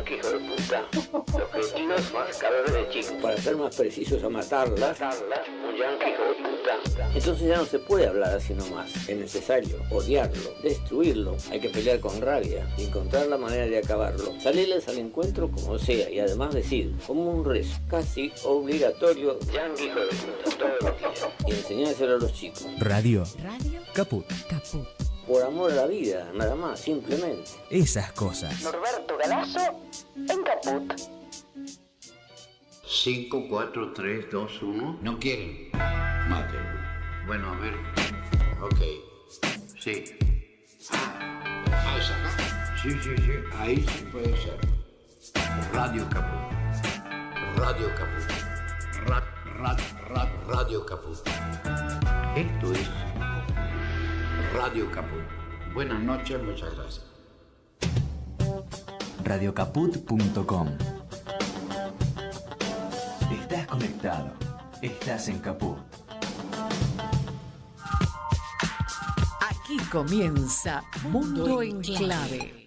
yankee, hijo de puta. Objetivos marcadores de chicos. Para ser más precisos, a matarla. Un yankee, hijo de puta. Entonces ya no se puede hablar así nomás. Es necesario odiarlo, destruirlo. Hay que pelear con rabia y encontrar la manera de acabarlo. Salirles al encuentro como sea y además decir, como un rezo, casi obligatorio, yankee, hijo de puta, todos los días. Y enseñárselo a los chicos. Radio. Caput. Por amor a la vida, nada más, simplemente. Esas cosas. Norberto Galazo en Caput. 5, 4, 3, 2, 1. ¿No quieren? Mátenlo. Bueno, a ver. Ok. Sí. Esa, ¿no? Sí. Ahí sí puede ser. Radio Caput. Radio Caput. Radio Caput. Esto es Radio Caput. Buenas noches, muchas gracias. Radiocaput.com. Estás conectado. Estás en Caput. Aquí comienza Mundo en Clave.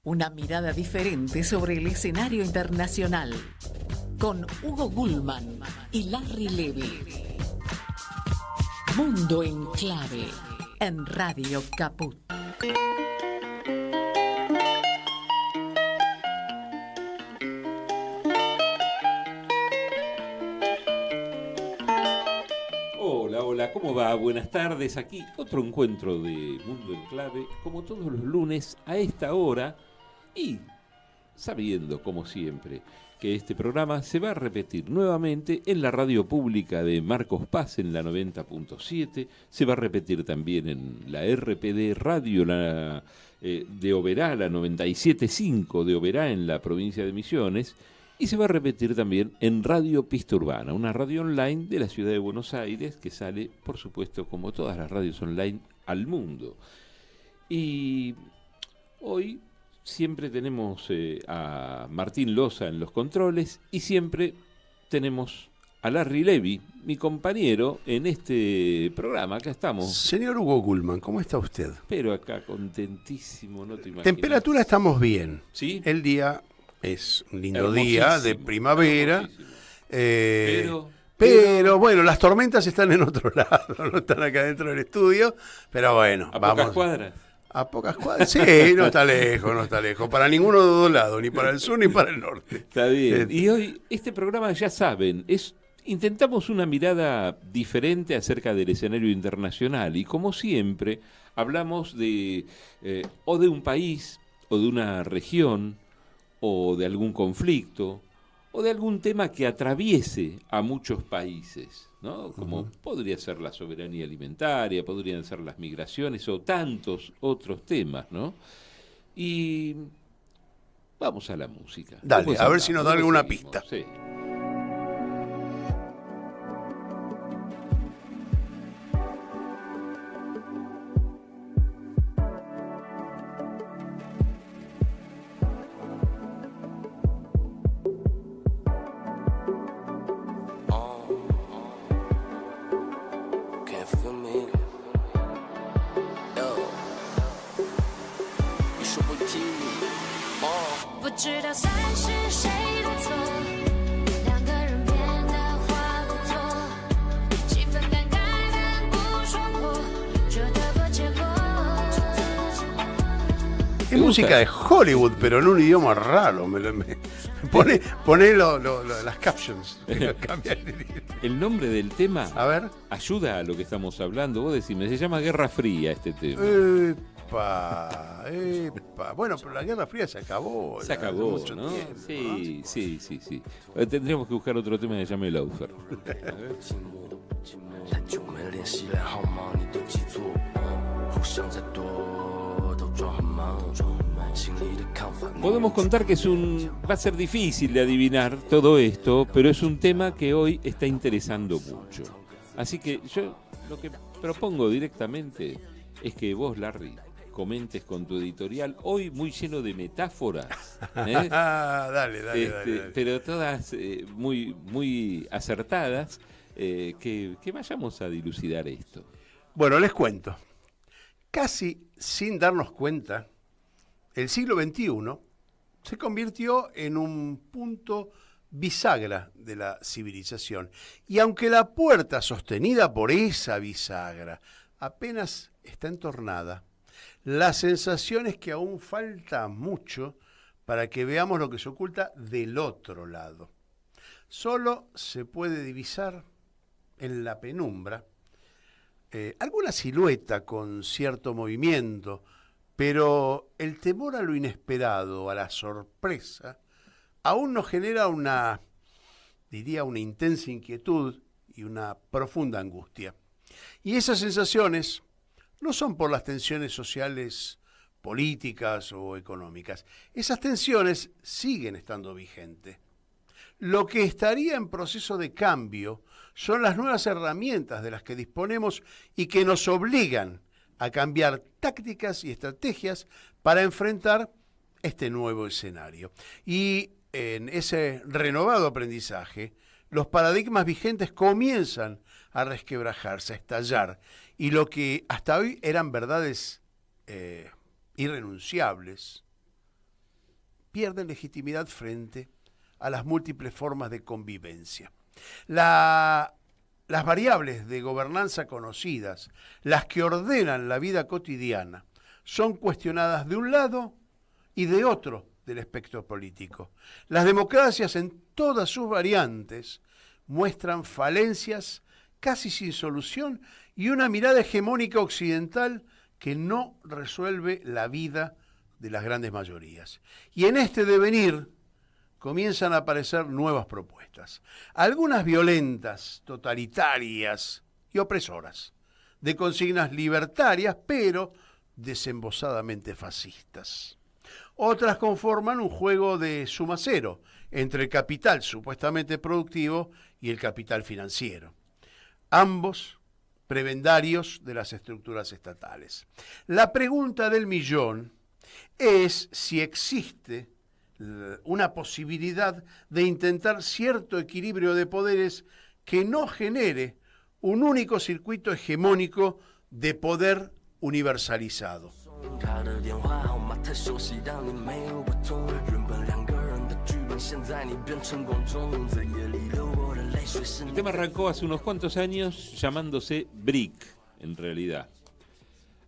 Una mirada diferente sobre el escenario internacional. Con Hugo Gulman y Larry Levy. Mundo en Clave. En Radio Caput. Hola, ¿cómo va? Buenas tardes. Aquí otro encuentro de Mundo en Clave, como todos los lunes a esta hora, y sabiendo, como siempre, que este programa se va a repetir nuevamente en la radio pública de Marcos Paz en la 90.7, se va a repetir también en la RPD Radio de Oberá, la 97.5 de Oberá en la provincia de Misiones, y se va a repetir también en Radio Pista Urbana, una radio online de la ciudad de Buenos Aires que sale, por supuesto, como todas las radios online, al mundo. Y hoy siempre tenemos a Martín Loza en los controles y siempre tenemos a Larry Levy, mi compañero en este programa. Acá estamos. Señor Hugo Gulman, ¿cómo está usted? Pero acá contentísimo, no te imaginas. Temperatura estamos bien. ¿Sí? El día es un lindo día de primavera. Pero bueno, las tormentas están en otro lado, no están acá dentro del estudio. Pero bueno, ¿A vamos. pocas cuadras? A pocas cuadras, sí, no está lejos, para ninguno de los dos lados, ni para el sur ni para el norte. Está bien. Y hoy, este programa, ya saben, intentamos una mirada diferente acerca del escenario internacional y como siempre, hablamos de o de un país, o de una región, o de algún conflicto, o de algún tema que atraviese a muchos países, ¿no? Como podría ser la soberanía alimentaria, podrían ser las migraciones o tantos otros temas, ¿no? Y vamos a la música. Dale, a ver si nos da alguna pista. Sí. Es música de Hollywood, pero en un idioma raro. Pone las captions. El nombre del tema, a ver, ayuda a lo que estamos hablando. Vos decime, se llama Guerra Fría este tema. Epa. Bueno, pero la Guerra Fría se acabó. Se acabó, ¿no? Tiempo, Sí. Tendríamos que buscar otro tema que se llame Laufer. Podemos contar que va a ser difícil de adivinar todo esto, pero es un tema que hoy está interesando mucho. Así que yo lo que propongo directamente es que vos, Larry, comentes con tu editorial, hoy muy lleno de metáforas. Dale. Pero todas muy acertadas, que vayamos a dilucidar esto. Bueno, les cuento. Casi sin darnos cuenta, el siglo XXI se convirtió en un punto bisagra de la civilización. Y aunque la puerta sostenida por esa bisagra apenas está entornada, la sensación es que aún falta mucho para que veamos lo que se oculta del otro lado. Solo se puede divisar en la penumbra alguna silueta con cierto movimiento, pero el temor a lo inesperado, a la sorpresa, aún nos genera una intensa inquietud y una profunda angustia. Y esas sensaciones no son por las tensiones sociales, políticas o económicas. Esas tensiones siguen estando vigentes. Lo que estaría en proceso de cambio son las nuevas herramientas de las que disponemos y que nos obligan a cambiar tácticas y estrategias para enfrentar este nuevo escenario. Y en ese renovado aprendizaje, los paradigmas vigentes comienzan a resquebrajarse, a estallar, y lo que hasta hoy eran verdades irrenunciables, pierden legitimidad frente a las múltiples formas de convivencia. Las variables de gobernanza conocidas, las que ordenan la vida cotidiana, son cuestionadas de un lado y de otro del espectro político. Las democracias en todas sus variantes muestran falencias casi sin solución y una mirada hegemónica occidental que no resuelve la vida de las grandes mayorías. Y en este devenir comienzan a aparecer nuevas propuestas, algunas violentas, totalitarias y opresoras, de consignas libertarias, pero desembosadamente fascistas. Otras conforman un juego de suma cero entre el capital supuestamente productivo y el capital financiero, ambos prebendarios de las estructuras estatales. La pregunta del millón es si existe una posibilidad de intentar cierto equilibrio de poderes que no genere un único circuito hegemónico de poder universalizado. El tema arrancó hace unos cuantos años llamándose BRIC, en realidad.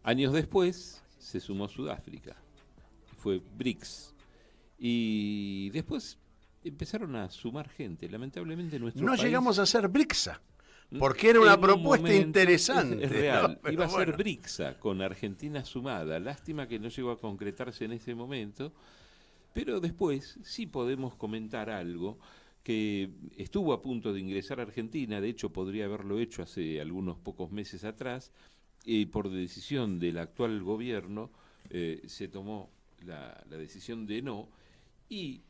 Años después se sumó Sudáfrica, fue BRICS. Y después empezaron a sumar gente. Lamentablemente nuestro país... No llegamos a ser BRICSA, porque era una propuesta interesante. Es real. ¿No? Iba a ser BRICSA, con Argentina sumada. Lástima que no llegó a concretarse en ese momento. Pero después sí podemos comentar algo que estuvo a punto de ingresar a Argentina. De hecho, podría haberlo hecho hace algunos pocos meses atrás. Por decisión del actual gobierno se tomó la decisión de no. Y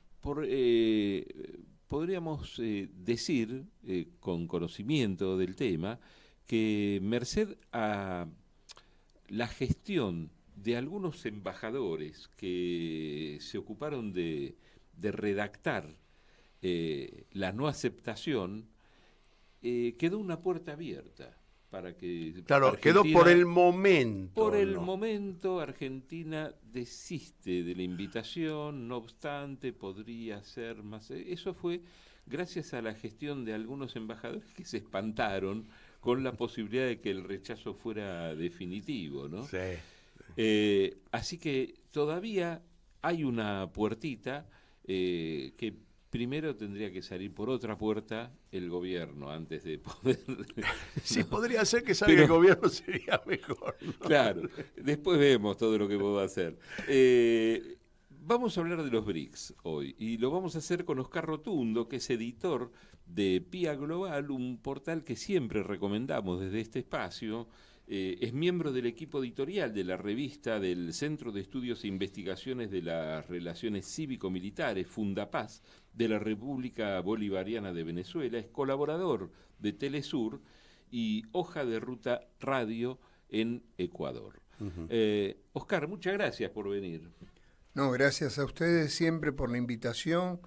podríamos decir, con conocimiento del tema, que merced a la gestión de algunos embajadores que se ocuparon de redactar la no aceptación, quedó una puerta abierta para que claro, Argentina, quedó por el momento. Por el momento Argentina desiste de la invitación, no obstante podría ser más. Eso fue gracias a la gestión de algunos embajadores que se espantaron con la posibilidad de que el rechazo fuera definitivo, ¿no? Sí. Así que todavía hay una puertita que primero tendría que salir por otra puerta el gobierno antes de poder... Sí, podría ser que salga el gobierno, sería mejor, ¿no? Claro, después vemos todo lo que puedo hacer. Vamos a hablar de los BRICS hoy y lo vamos a hacer con Oscar Rotundo, que es editor de PIA Global, un portal que siempre recomendamos desde este espacio. Es miembro del equipo editorial de la revista del Centro de Estudios e Investigaciones de las Relaciones Cívico-Militares, Fundapaz, de la República Bolivariana de Venezuela, es colaborador de Telesur y Hoja de Ruta Radio en Ecuador. Oscar, muchas gracias por venir. No, gracias a ustedes siempre por la invitación,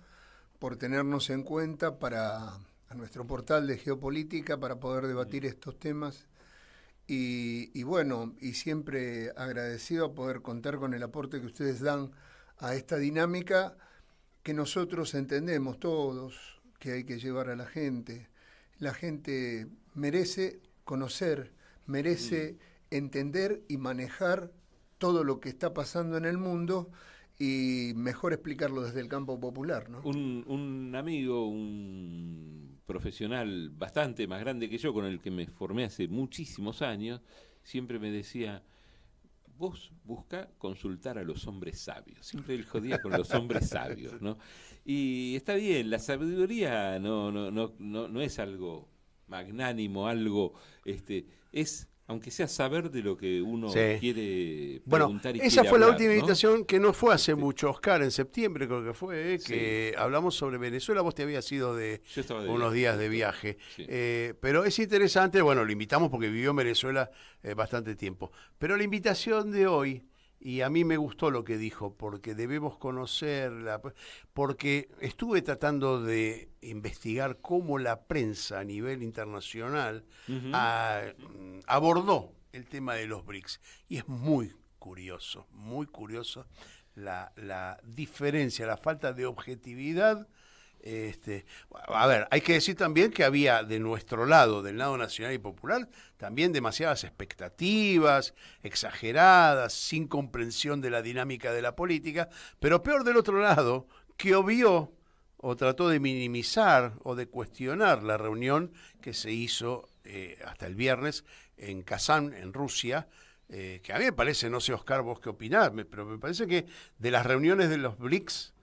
por tenernos en cuenta a nuestro portal de geopolítica para poder debatir estos temas. Y bueno, y siempre agradecido a poder contar con el aporte que ustedes dan a esta dinámica que nosotros entendemos todos que hay que llevar a la gente. La gente merece conocer, merece entender y manejar todo lo que está pasando en el mundo y mejor explicarlo desde el campo popular, ¿no? Un amigo, un profesional bastante más grande que yo, con el que me formé hace muchísimos años, siempre me decía: vos busca consultar a los hombres sabios. Siempre él jodía con los hombres sabios, ¿no? Y está bien, la sabiduría no es algo magnánimo, algo, es, aunque sea, saber de lo que uno quiere preguntar y esa quiere fue la hablar, última ¿no? invitación que no fue hace mucho, Oscar, en septiembre creo que fue, que hablamos sobre Venezuela. Vos te habías ido de unos días de viaje. Sí. Pero es interesante, bueno, lo invitamos porque vivió en Venezuela bastante tiempo. Pero la invitación de hoy, y a mí me gustó lo que dijo, porque debemos conocerla, porque estuve tratando de investigar cómo la prensa a nivel internacional abordó el tema de los BRICS. Y es muy curioso la diferencia, la falta de objetividad. A ver, hay que decir también que había de nuestro lado, del lado nacional y popular, también demasiadas expectativas, exageradas, sin comprensión de la dinámica de la política, pero peor del otro lado, que obvió o trató de minimizar o de cuestionar la reunión que se hizo hasta el viernes en Kazán, en Rusia, que a mí me parece, no sé, Oscar, vos qué opinás, pero me parece que de las reuniones de los BRICS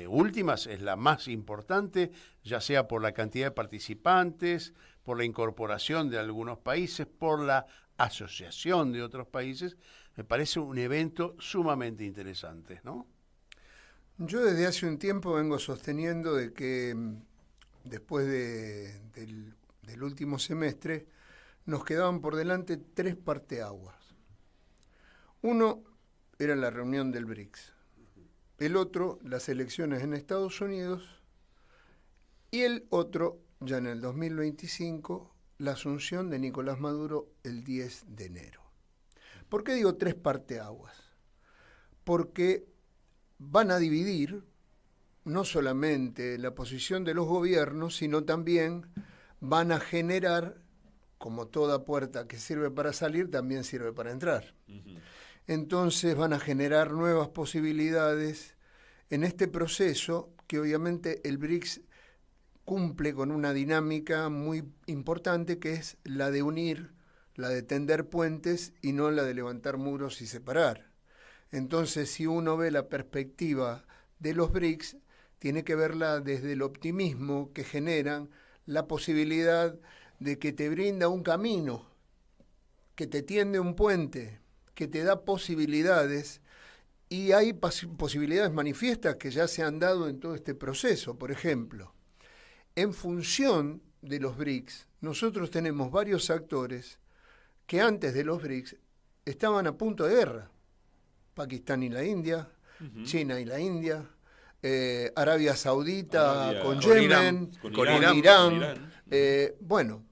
últimas es la más importante, ya sea por la cantidad de participantes, por la incorporación de algunos países, por la asociación de otros países. Me parece un evento sumamente interesante, ¿no? Yo desde hace un tiempo vengo sosteniendo de que después del último semestre nos quedaban por delante 3 parteaguas. Uno era la reunión del BRICS. El otro, las elecciones en Estados Unidos, y el otro, ya en el 2025, la asunción de Nicolás Maduro el 10 de enero. ¿Por qué digo 3 parteaguas? Porque van a dividir no solamente la posición de los gobiernos, sino también van a generar, como toda puerta que sirve para salir, también sirve para entrar. Entonces van a generar nuevas posibilidades en este proceso que obviamente el BRICS cumple con una dinámica muy importante, que es la de unir, la de tender puentes y no la de levantar muros y separar. Entonces, si uno ve la perspectiva de los BRICS, tiene que verla desde el optimismo que generan, la posibilidad de que te brinda un camino, que te tiende un puente, que te da posibilidades, y hay posibilidades manifiestas que ya se han dado en todo este proceso. Por ejemplo, en función de los BRICS, nosotros tenemos varios actores que antes de los BRICS estaban a punto de guerra. Pakistán y la India, China y la India, Arabia Saudita con Yemen, con Irán. Bueno,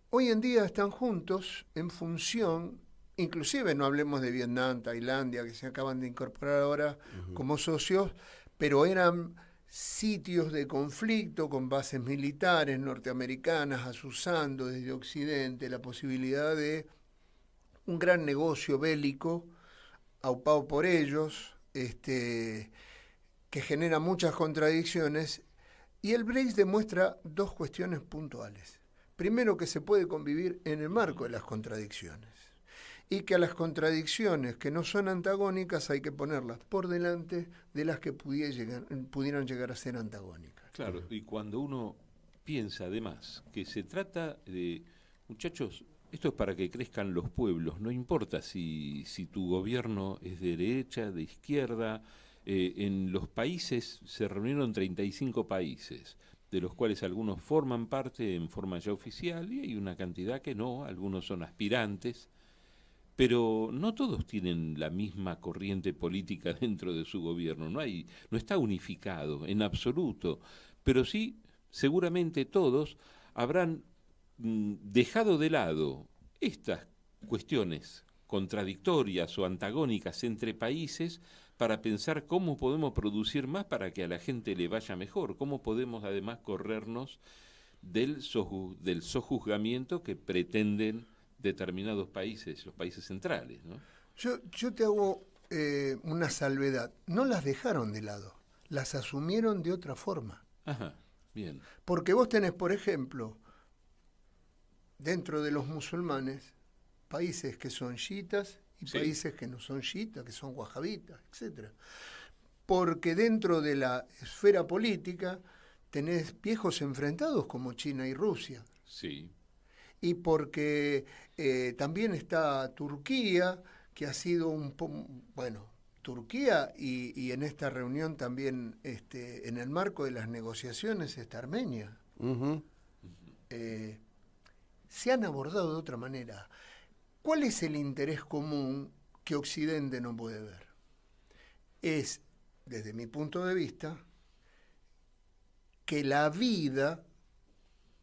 hoy en día están juntos en función, inclusive no hablemos de Vietnam, Tailandia, que se acaban de incorporar ahora como socios, pero eran sitios de conflicto con bases militares norteamericanas, azuzando desde Occidente la posibilidad de un gran negocio bélico aupado por ellos, que genera muchas contradicciones, y el BRICS demuestra 2 cuestiones puntuales. Primero, que se puede convivir en el marco de las contradicciones, y que a las contradicciones que no son antagónicas hay que ponerlas por delante de las que pudieran llegar a ser antagónicas. Claro, y cuando uno piensa además que se trata de, muchachos, esto es para que crezcan los pueblos, no importa si tu gobierno es de derecha, de izquierda. En los países se reunieron 35 países, de los cuales algunos forman parte en forma ya oficial y hay una cantidad que no, algunos son aspirantes, pero no todos tienen la misma corriente política dentro de su gobierno, no está unificado en absoluto, pero sí, seguramente todos habrán dejado de lado estas cuestiones contradictorias o antagónicas entre países para pensar cómo podemos producir más para que a la gente le vaya mejor, cómo podemos además corrernos del sojuzgamiento que pretenden determinados países, los países centrales, ¿no? Yo te hago una salvedad. No las dejaron de lado, las asumieron de otra forma. Ajá, bien. Porque vos tenés, por ejemplo, dentro de los musulmanes, países que son chiitas y Sí. países que no son chiitas, que son wahabitas, etc. Porque dentro de la esfera política tenés viejos enfrentados como China y Rusia. Sí. Y porque también está Turquía, que ha sido Turquía y en esta reunión también, en el marco de las negociaciones, está Armenia. Ujú. Se han abordado de otra manera. ¿Cuál es el interés común que Occidente no puede ver? Es, desde mi punto de vista, que la vida,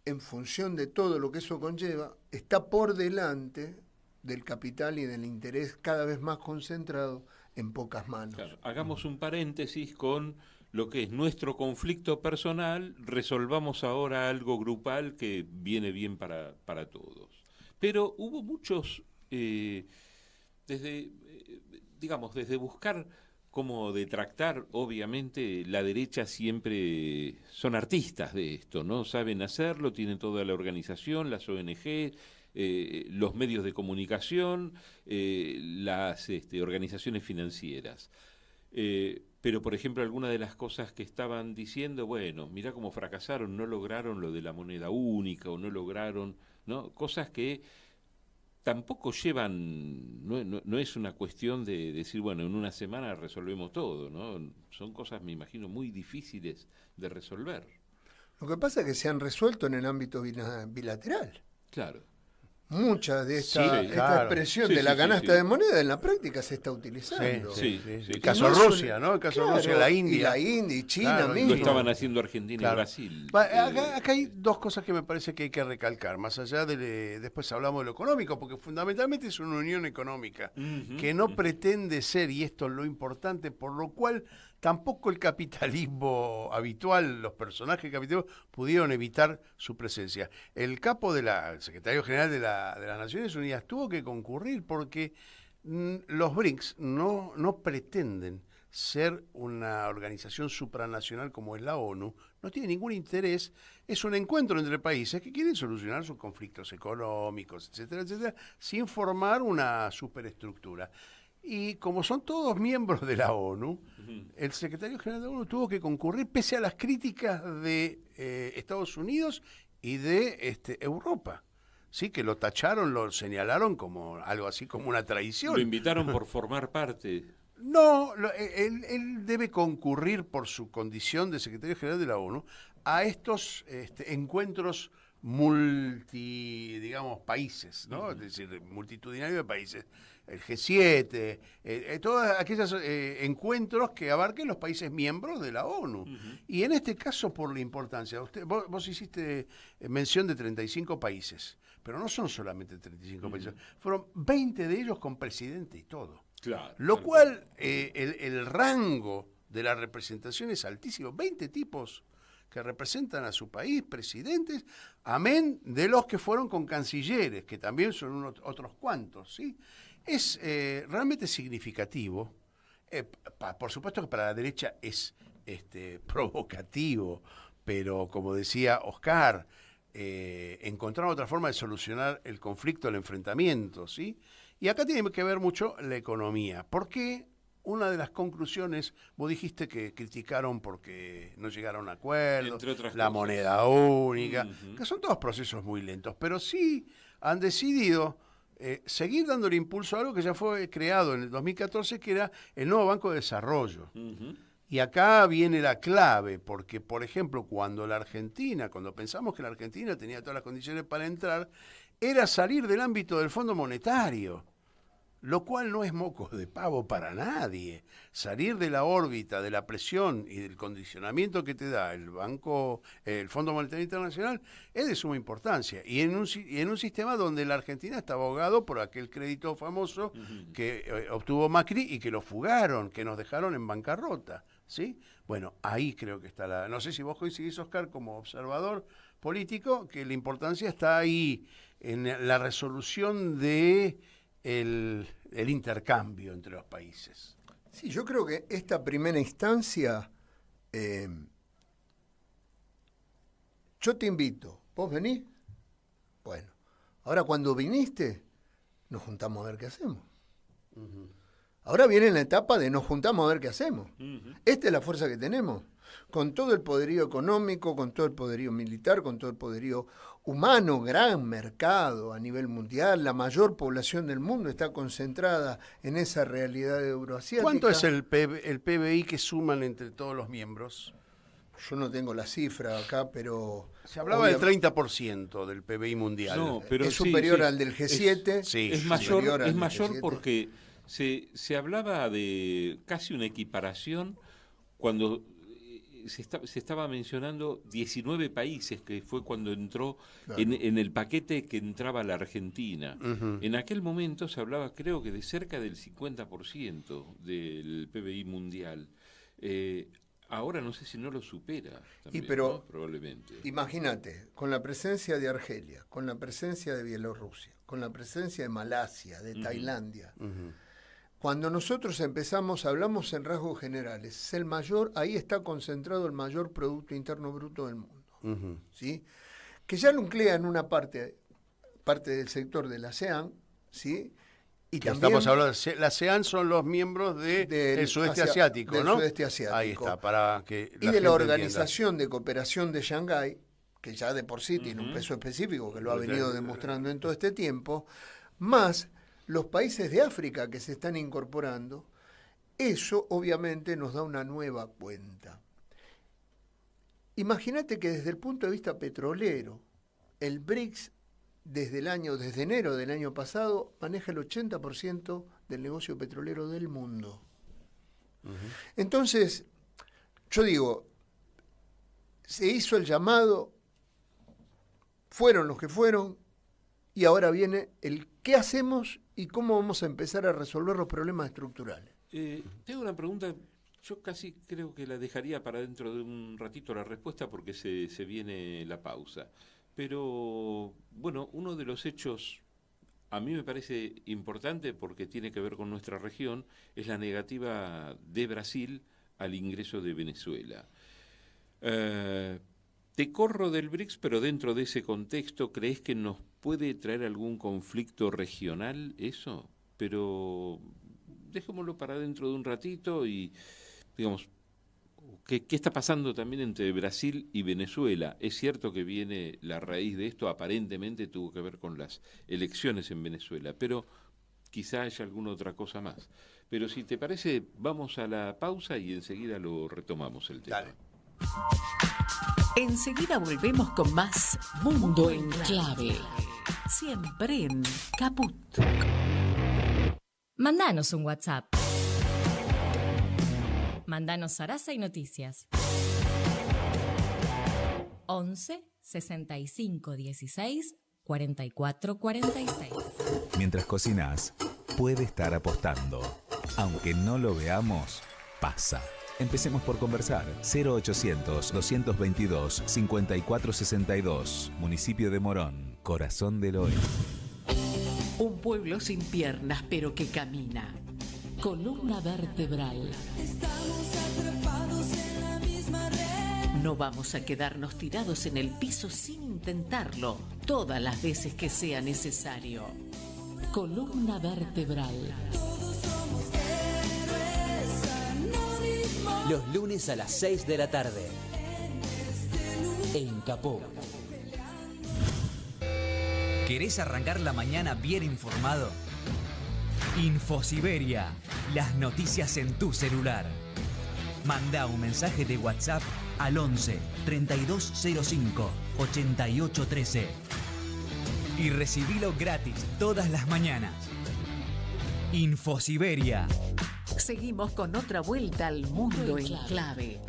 en función de todo lo que eso conlleva, está por delante del capital y del interés cada vez más concentrado en pocas manos. Claro, hagamos un paréntesis con lo que es nuestro conflicto personal, resolvamos ahora algo grupal que viene bien para todos. Pero hubo muchos, desde buscar cómo detractar, obviamente la derecha siempre son artistas de esto, ¿no? Saben hacerlo, tienen toda la organización, las ONG, los medios de comunicación, las organizaciones financieras. Pero, por ejemplo, algunas de las cosas que estaban diciendo, bueno, mirá cómo fracasaron, no lograron lo de la moneda única o no lograron, ¿no? Cosas que tampoco llevan, no es una cuestión de decir, bueno, en una semana resolvemos todo, ¿no? Son cosas, me imagino, muy difíciles de resolver. Lo que pasa es que se han resuelto en el ámbito bilateral. Claro. Mucha de Sí, esta claro. expresión Sí, de la sí, canasta sí. de moneda en la práctica se está utilizando. Sí. El Y caso no es Rusia, ¿no? El caso claro, Rusia, la Y India. la India y China Claro, mismo. Lo estaban haciendo Argentina Claro. y Brasil. Acá hay dos cosas que me parece que hay que recalcar, más allá de después hablamos de lo económico, porque fundamentalmente es una unión económica que no pretende ser, y esto es lo importante, por lo cual tampoco el capitalismo habitual, los personajes capitalistas pudieron evitar su presencia. El capo el secretario general de las Naciones Unidas tuvo que concurrir porque los BRICS no pretenden ser una organización supranacional como es la ONU, no tiene ningún interés, es un encuentro entre países que quieren solucionar sus conflictos económicos, etcétera, etcétera, sin formar una superestructura. Y como son todos miembros de la ONU, el secretario general de la ONU tuvo que concurrir pese a las críticas de Estados Unidos y de Europa. Sí, que lo tacharon, lo señalaron como algo así como una traición. Lo invitaron por formar parte. No, él debe concurrir por su condición de secretario general de la ONU a estos encuentros países, ¿no? Es decir, multitudinario de países. El G7, todos aquellos encuentros que abarquen los países miembros de la ONU. Y en este caso, por la importancia, vos hiciste mención de 35 países, pero no son solamente 35 países, fueron 20 de ellos con presidente y todo. Claro. Lo cual, el rango de la representación es altísimo. 20 tipos que representan a su país, presidentes, amén de los que fueron con cancilleres, que también son otros cuantos, ¿sí? Es realmente significativo. Por supuesto que para la derecha es provocativo, pero como decía Oscar, encontrar otra forma de solucionar el conflicto, el enfrentamiento, ¿sí? Y acá tiene que ver mucho la economía. ¿Por qué? Una de las conclusiones, vos dijiste que criticaron porque no llegaron a acuerdo, Entre otras la cosas. moneda única, que son todos procesos muy lentos, pero sí han decidido seguir dándole impulso a algo que ya fue creado en el 2014, que era el nuevo Banco de Desarrollo. Y acá viene la clave, porque, por ejemplo, cuando pensamos que la Argentina tenía todas las condiciones para entrar, era salir del ámbito del Fondo Monetario. lo cual no es moco de pavo para nadie. Salir de la órbita, de la presión y del condicionamiento que te da el Fondo Monetario Internacional es de suma importancia. Y en un sistema donde la Argentina está abogado por aquel crédito famoso que obtuvo Macri y que lo fugaron, que nos dejaron en bancarrota, ¿sí? Bueno, ahí creo que está no sé si vos coincidís, Oscar, como observador político, que la importancia está ahí, en la resolución de el intercambio entre los países. Sí, yo creo que esta primera instancia, yo te invito, ¿vos venís? Bueno, ahora cuando viniste, nos juntamos a ver qué hacemos. Ahora viene la etapa de nos juntamos a ver qué hacemos. Esta es la fuerza que tenemos, con todo el poderío económico, con todo el poderío militar, con todo el poderío humano, gran mercado a nivel mundial, la mayor población del mundo está concentrada en esa realidad euroasiática. ¿Cuánto es el PBI que suman entre todos los miembros? Yo no tengo la cifra acá, pero... Se hablaba del 30% del PBI mundial. No, pero es superior al del G7. Es mayor porque se hablaba de casi una equiparación cuando se estaba mencionando 19 países, que fue cuando entró en el paquete que entraba la Argentina. En aquel momento se hablaba, creo que de cerca del 50% del PBI mundial. Ahora no sé si no lo supera también, pero, ¿no? Probablemente. Imagínate, con la presencia de Argelia, con la presencia de Bielorrusia, con la presencia de Malasia, de Tailandia, cuando nosotros hablamos en rasgos generales, es el mayor, ahí está concentrado el mayor Producto Interno Bruto del mundo, ¿sí? Que ya nuclea en una parte del sector de la ASEAN, ¿sí? Y que también, estamos hablando de la ASEAN, son los miembros del sudeste asiático, del ¿no? Sudeste asiático. Ahí está, para que y de la Organización de Cooperación de Shanghái, que ya de por sí tiene un peso específico, que lo ha venido demostrando en todo este tiempo, más los países de África que se están incorporando. Eso obviamente nos da una nueva cuenta. Imagínate que desde el punto de vista petrolero, el BRICS desde enero del año pasado maneja el 80% del negocio petrolero del mundo. Entonces, yo digo, se hizo el llamado, fueron los que fueron, y ahora viene el qué hacemos y cómo vamos a empezar a resolver los problemas estructurales. Tengo una pregunta, yo casi creo que la dejaría para dentro de un ratito la respuesta porque se viene la pausa. Pero, bueno, uno de los hechos, a mí me parece importante porque tiene que ver con nuestra región, es la negativa de Brasil al ingreso de Venezuela. Te corro del BRICS, pero dentro de ese contexto, ¿crees que nos puede traer algún conflicto regional eso? Pero dejémoslo para dentro de un ratito y, digamos, ¿qué está pasando también entre Brasil y Venezuela? Es cierto que viene la raíz de esto, aparentemente tuvo que ver con las elecciones en Venezuela, pero quizá haya alguna otra cosa más. Pero si te parece, vamos a la pausa y enseguida lo retomamos el tema. Dale. Enseguida volvemos con más Mundo en Clave. Siempre en Caput. Mandanos un WhatsApp. Mandanos Sarasa y Noticias. 11 65 16 44 46. Mientras cocinas, puede estar apostando. Aunque no lo veamos, pasa. Empecemos por conversar. 0800-222-5462. Municipio de Morón, corazón del oeste. Un pueblo sin piernas, pero que camina. Columna vertebral. Estamos atrapados en la misma red. No vamos a quedarnos tirados en el piso sin intentarlo todas las veces que sea necesario. Columna vertebral. Todos somos héroes anónimos. Los lunes a las 6 de la tarde. En Capó. ¿Querés arrancar la mañana bien informado? Infosiberia, las noticias en tu celular. Manda un mensaje de WhatsApp al 11 3205 8813 y recibilo gratis todas las mañanas. Infosiberia. Seguimos con otra vuelta al mundo en clave.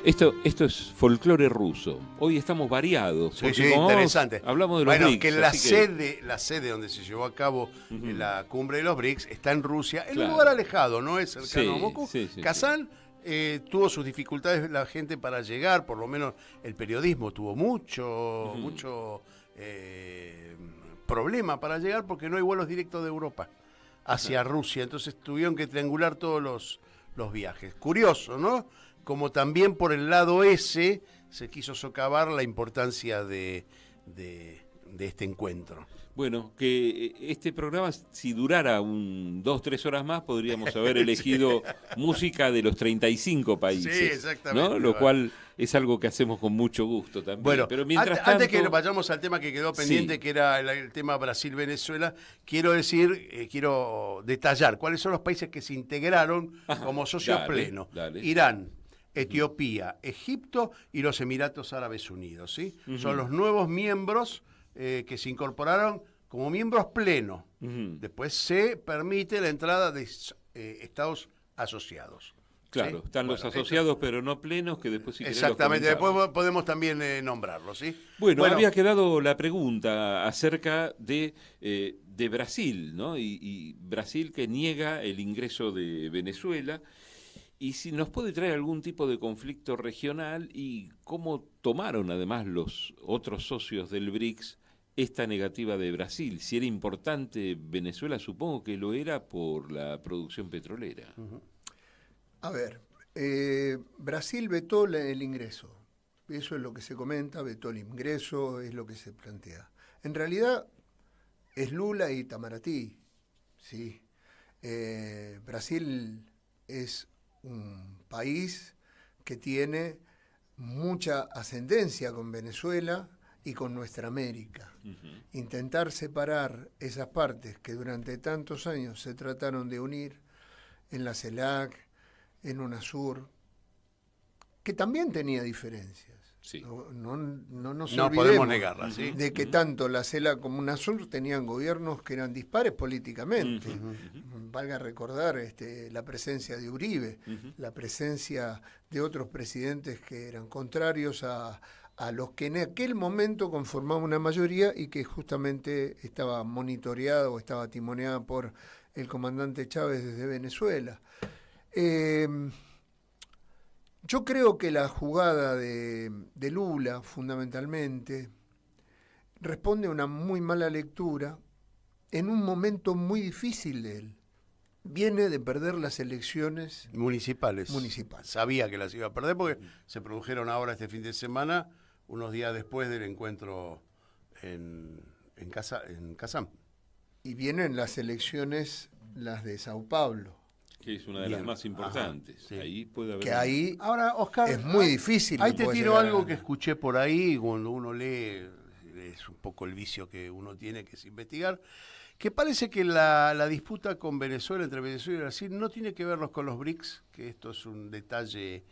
Esto es folclore ruso. Hoy estamos variados. Sí, porque sí, como interesante. hablamos de los bueno, BRICS. que la así que- sede donde se llevó a cabo la cumbre de los BRICS está en Rusia, en Claro. un lugar alejado, no es cercano Sí, a Moscú. sí. Kazán tuvo sus dificultades la gente para llegar, por lo menos el periodismo tuvo mucho problema para llegar porque no hay vuelos directos de Europa hacia Rusia, entonces tuvieron que triangular todos los viajes. Curioso, ¿no? Como también por el lado ese se quiso socavar la importancia de este encuentro. Bueno, que este programa, si durara 2-3 horas más, podríamos haber elegido música de los 35 países. Sí, exactamente. ¿no? Lo cual es algo que hacemos con mucho gusto también. Bueno, pero mientras antes tanto, que vayamos al tema que quedó pendiente, Sí. que era el tema Brasil-Venezuela, quiero detallar cuáles son los países que se integraron como socios dale, plenos. dale. Irán, Etiopía, Egipto y los Emiratos Árabes Unidos. ¿Sí? Ujú. Son los nuevos miembros que se incorporaron como miembros plenos. Ujú. Después se permite la entrada de estados asociados. Claro, ¿sí? están los Bueno, asociados pero no plenos, que después si querés los exactamente, comentamos. después podemos también nombrarlos, ¿sí? Bueno, había quedado la pregunta acerca de Brasil, ¿no? Y Brasil que niega el ingreso de Venezuela. Y si nos puede traer algún tipo de conflicto regional y cómo tomaron además los otros socios del BRICS esta negativa de Brasil. Si era importante Venezuela, supongo que lo era por la producción petrolera. A ver, Brasil vetó el ingreso. Eso es lo que se comenta, vetó el ingreso, es lo que se plantea. En realidad es Lula y Itamaraty, ¿sí? Brasil es un país que tiene mucha ascendencia con Venezuela y con nuestra América. Intentar separar esas partes que durante tantos años se trataron de unir en la CELAC, en UNASUR, que también tenía diferencias. Sí. No nos No olvidemos podemos negarlas, ¿sí? de que tanto la CELAC como UNASUR tenían gobiernos que eran dispares políticamente. Valga recordar la presencia de Uribe, la presencia de otros presidentes que eran contrarios a los que en aquel momento conformaban una mayoría y que justamente estaba monitoreada o estaba timoneada por el comandante Chávez desde Venezuela. Yo creo que la jugada de Lula, fundamentalmente, responde a una muy mala lectura en un momento muy difícil de él. Viene de perder las elecciones municipales. municipales. Sabía que las iba a perder porque se produjeron ahora este fin de semana, unos días después del encuentro en Kazán. Y vienen las elecciones, las de Sao Paulo. Que es una de las más importantes. Ajá, sí. Ahí puede haber... Que ahí Ahora, Oscar, es muy difícil. Ahí que te pueda tiro llegar a algo que ganar. escuché por ahí, cuando uno lee, es un poco el vicio que uno tiene, que es investigar, que parece que la disputa con Venezuela, entre Venezuela y Brasil, no tiene que verlos con los BRICS, que esto es un detalle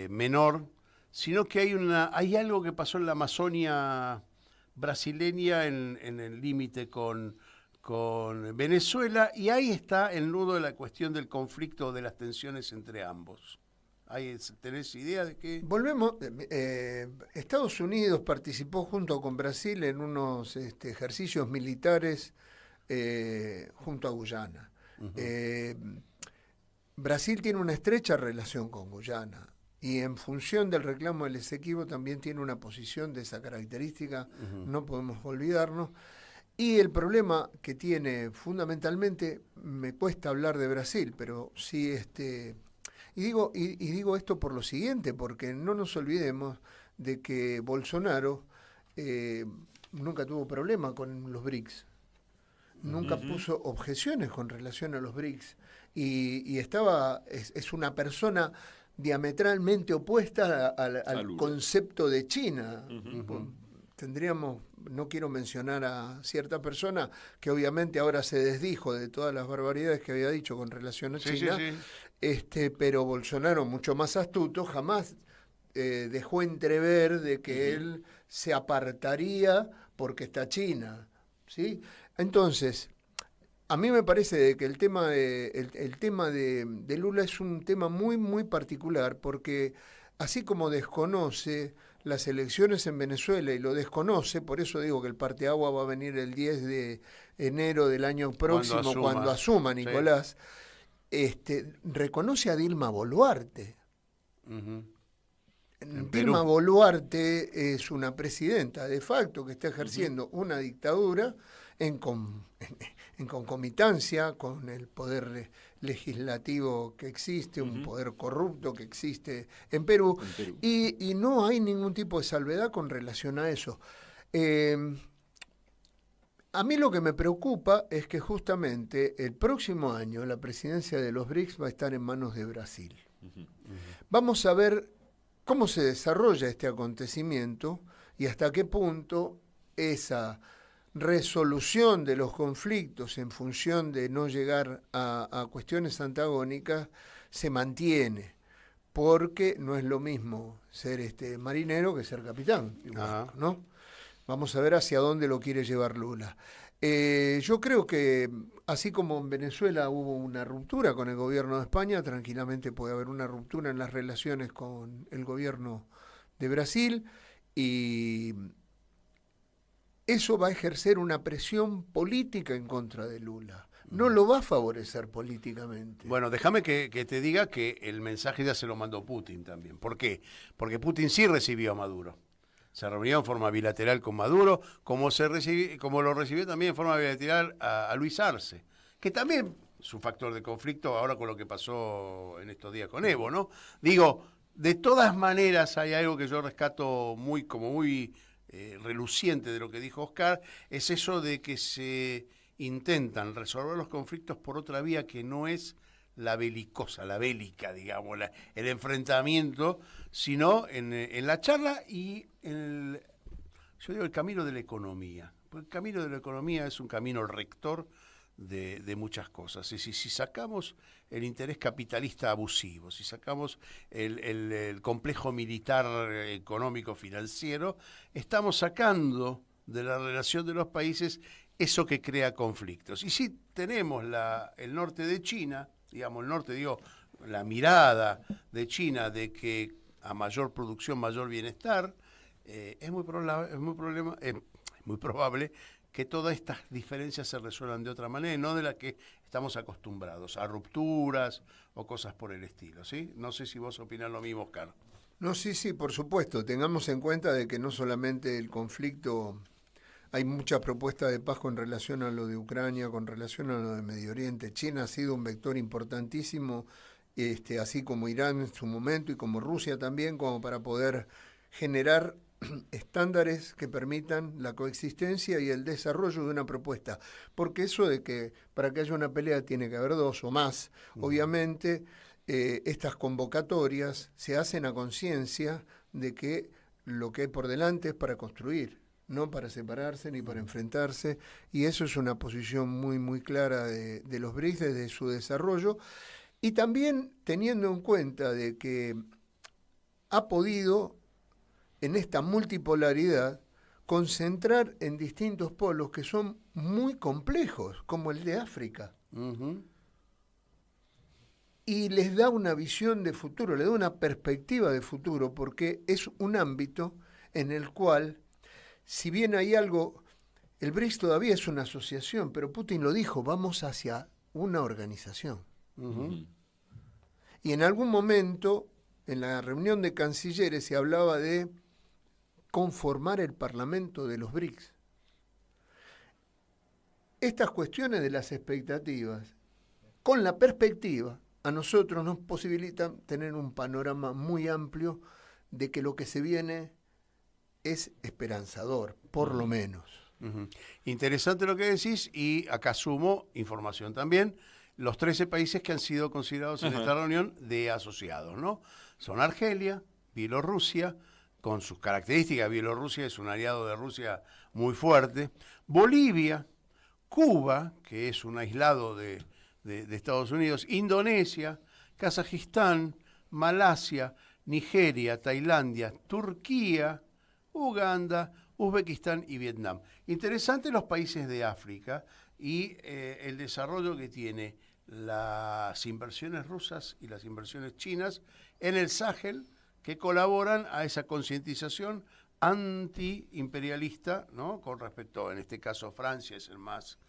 menor, sino que hay algo que pasó en la Amazonia brasileña en el límite con Venezuela, y ahí está el nudo de la cuestión del conflicto, de las tensiones entre ambos. ¿Tenés idea de qué? Volvemos. Estados Unidos participó junto con Brasil en unos ejercicios militares junto a Guyana. Brasil tiene una estrecha relación con Guyana y en función del reclamo del Esequibo también tiene una posición de esa característica, no podemos olvidarnos. Y el problema que tiene fundamentalmente, me cuesta hablar de Brasil, pero sí y digo esto por lo siguiente, porque no nos olvidemos de que Bolsonaro nunca tuvo problema con los BRICS. Nunca puso objeciones con relación a los BRICS. Y es una persona diametralmente opuesta al concepto de China. No quiero mencionar a cierta persona que obviamente ahora se desdijo de todas las barbaridades que había dicho con relación a China, pero Bolsonaro, mucho más astuto, jamás dejó entrever de que él se apartaría porque está China, ¿sí? Entonces, a mí me parece que el tema de Lula es un tema muy, muy particular, porque así como desconoce las elecciones en Venezuela y lo desconoce, por eso digo que el parteagua va a venir el 10 de enero del año próximo, cuando asuma Nicolás, reconoce a Dilma Boluarte. Dilma Boluarte es una presidenta de facto que está ejerciendo una dictadura en concomitancia con el poder legislativo que existe, un poder corrupto que existe en Perú, y no hay ningún tipo de salvedad con relación a eso. A mí lo que me preocupa es que justamente el próximo año la presidencia de los BRICS va a estar en manos de Brasil. Vamos a ver cómo se desarrolla este acontecimiento y hasta qué punto esa resolución de los conflictos en función de no llegar a cuestiones antagónicas se mantiene, porque no es lo mismo ser marinero que ser capitán, ¿no? Vamos a ver hacia dónde lo quiere llevar Lula. Yo creo que así como en Venezuela hubo una ruptura con el gobierno de España, tranquilamente puede haber una ruptura en las relaciones con el gobierno de Brasil, y eso va a ejercer una presión política en contra de Lula. No lo va a favorecer políticamente. Bueno, déjame que te diga que el mensaje ya se lo mandó Putin también. ¿Por qué? Porque Putin sí recibió a Maduro. Se reunió en forma bilateral con Maduro, como lo recibió también en forma bilateral a Luis Arce, que también es un factor de conflicto ahora con lo que pasó en estos días con Evo, ¿no? Digo, de todas maneras hay algo que yo rescato muy reluciente de lo que dijo Oscar, es eso de que se intentan resolver los conflictos por otra vía que no es la belicosa, la bélica, digamos, el enfrentamiento, sino en la charla y yo digo el camino de la economía. Porque el camino de la economía es un camino rector de muchas cosas. Es decir, si sacamos el interés capitalista abusivo, si sacamos el complejo militar económico financiero, estamos sacando de la relación de los países eso que crea conflictos. Y si tenemos el norte de China, digamos, la mirada de China de que a mayor producción, mayor bienestar, es muy probable que todas estas diferencias se resuelvan de otra manera, no de la que estamos acostumbrados, a rupturas o cosas por el estilo, ¿sí? No sé si vos opinás lo mismo, Oscar. No, sí, por supuesto. Tengamos en cuenta de que no solamente el conflicto, hay muchas propuestas de paz con relación a lo de Ucrania, con relación a lo de Medio Oriente. China ha sido un vector importantísimo, así como Irán en su momento y como Rusia también, como para poder generar estándares que permitan la coexistencia y el desarrollo de una propuesta. Porque eso de que para que haya una pelea tiene que haber dos o más, obviamente estas convocatorias se hacen a conciencia de que lo que hay por delante es para construir, no para separarse ni para enfrentarse, y eso es una posición muy, muy clara de los BRICS desde su desarrollo, y también teniendo en cuenta de que ha podido en esta multipolaridad concentrar en distintos polos que son muy complejos, como el de África. y les da una visión de futuro, le da una perspectiva de futuro, porque es un ámbito en el cual, si bien hay algo, el BRICS todavía es una asociación, pero Putin lo dijo, vamos hacia una organización. Y en algún momento, en la reunión de cancilleres, se hablaba de conformar el Parlamento de los BRICS. Estas cuestiones de las expectativas, con la perspectiva, a nosotros nos posibilitan tener un panorama muy amplio de que lo que se viene es esperanzador, por lo menos. Interesante lo que decís, y acá sumo información también. Los 13 países que han sido considerados en esta reunión de asociados, ¿no? Son Argelia, Bielorrusia, con sus características. Bielorrusia es un aliado de Rusia muy fuerte. Bolivia, Cuba, que es un aislado de Estados Unidos, Indonesia, Kazajistán, Malasia, Nigeria, Tailandia, Turquía, Uganda, Uzbekistán y Vietnam. Interesante los países de África y el desarrollo que tiene las inversiones rusas y las inversiones chinas en el Sahel, que colaboran a esa concientización antiimperialista, ¿no? Con respecto, en este caso Francia es el más